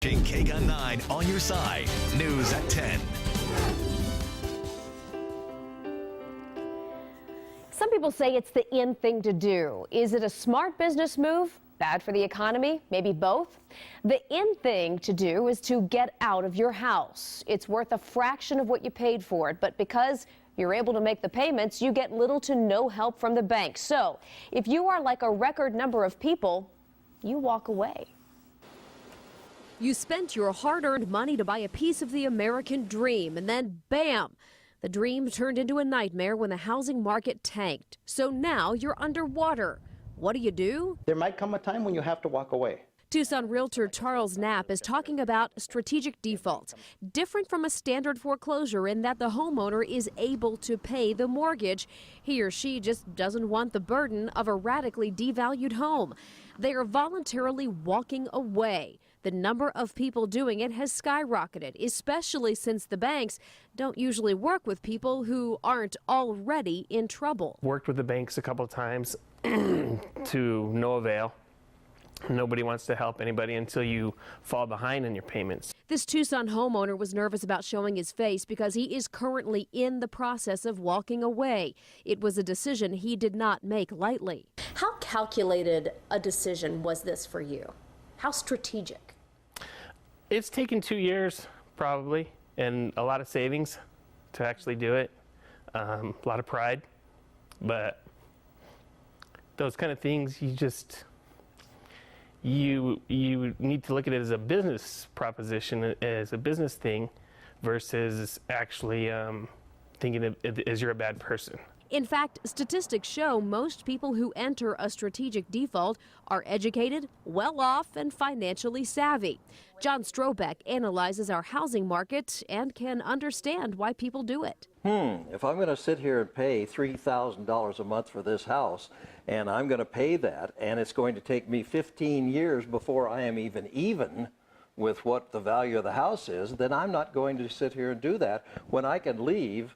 Keeping KGUN-9 on your side. News at 10. Some people say it's the in thing to do. Is it a smart business move? Bad for the economy? Maybe both? The in thing to do is to get out of your house. It's worth a fraction of what you paid for it, but because you're able to make the payments, you get little to no help from the bank. So if you are like a record number of people, you walk away. You spent your hard-earned money to buy a piece of the American dream, and then bam! The dream turned into a nightmare when the housing market tanked. So now you're underwater. What do? There might come a time when you have to walk away. Tucson realtor Charles Knapp is talking about strategic defaults, different from a standard foreclosure in that the homeowner is able to pay the mortgage. He or she just doesn't want the burden of a radically devalued home. They are voluntarily walking away. The number of people doing it has skyrocketed, especially since the banks don't usually work with people who aren't already in trouble. Worked with the banks a couple of times to no avail. Nobody wants to help anybody until you fall behind in your payments. This Tucson homeowner was nervous about showing his face because he is currently in the process of walking away. It was a decision he did not make lightly. How calculated a decision was this for you? How strategic? It's taken 2 years probably and a lot of savings to actually do it. A lot of pride, but those kind of things you need to look at it as a business proposition, as a business thing, versus actually thinking of it as you're a bad person. In fact, statistics show most people who enter a strategic default are educated, well off, and financially savvy. John Strobeck analyzes our housing market and can understand why people do it. If I'm going to sit here and pay $3,000 a month for this house, and I'm going to pay that, and it's going to take me 15 years before I am even with what the value of the house is, then I'm not going to sit here and do that when I can leave,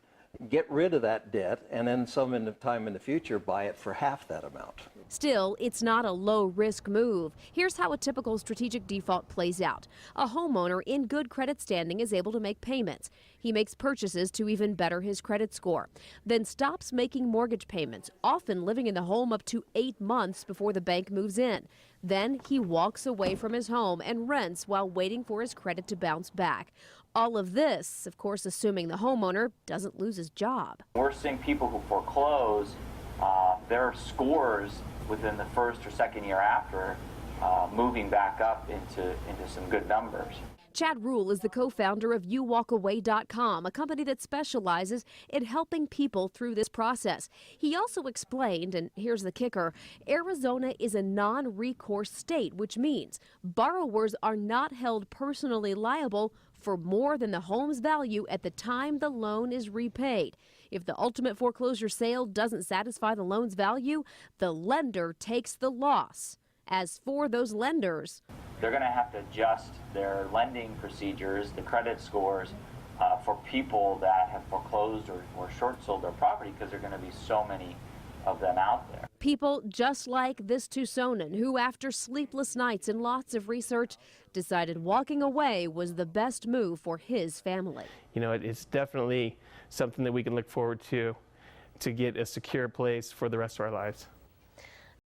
get rid of that debt, and then some time in the future buy it for half that amount. Still, it's not a low-risk move. Here's how a typical strategic default plays out. A homeowner in good credit standing is able to make payments. He makes purchases to even better his credit score, then stops making mortgage payments, often living in the home up to 8 months before the bank moves in. Then he walks away from his home and rents while waiting for his credit to bounce back. All of this, of course, assuming the homeowner doesn't lose his job. We're seeing people who foreclose, their scores within the first or second year after moving back up into some good numbers. Chad Rule is the co-founder of YouWalkAway.com, a company that specializes in helping people through this process. He also explained, and here's the kicker, Arizona is a non-recourse state, which means borrowers are not held personally liable for more than the home's value at the time the loan is repaid. If the ultimate foreclosure sale doesn't satisfy the loan's value, the lender takes the loss. As for those lenders, they're going to have to adjust their lending procedures, the credit scores, for people that have foreclosed or short sold their property, because there are going to be so many of them out there. People just like this Tucsonan who, after sleepless nights and lots of research, decided walking away was the best move for his family. You know, it's definitely something that we can look forward to get a secure place for the rest of our lives.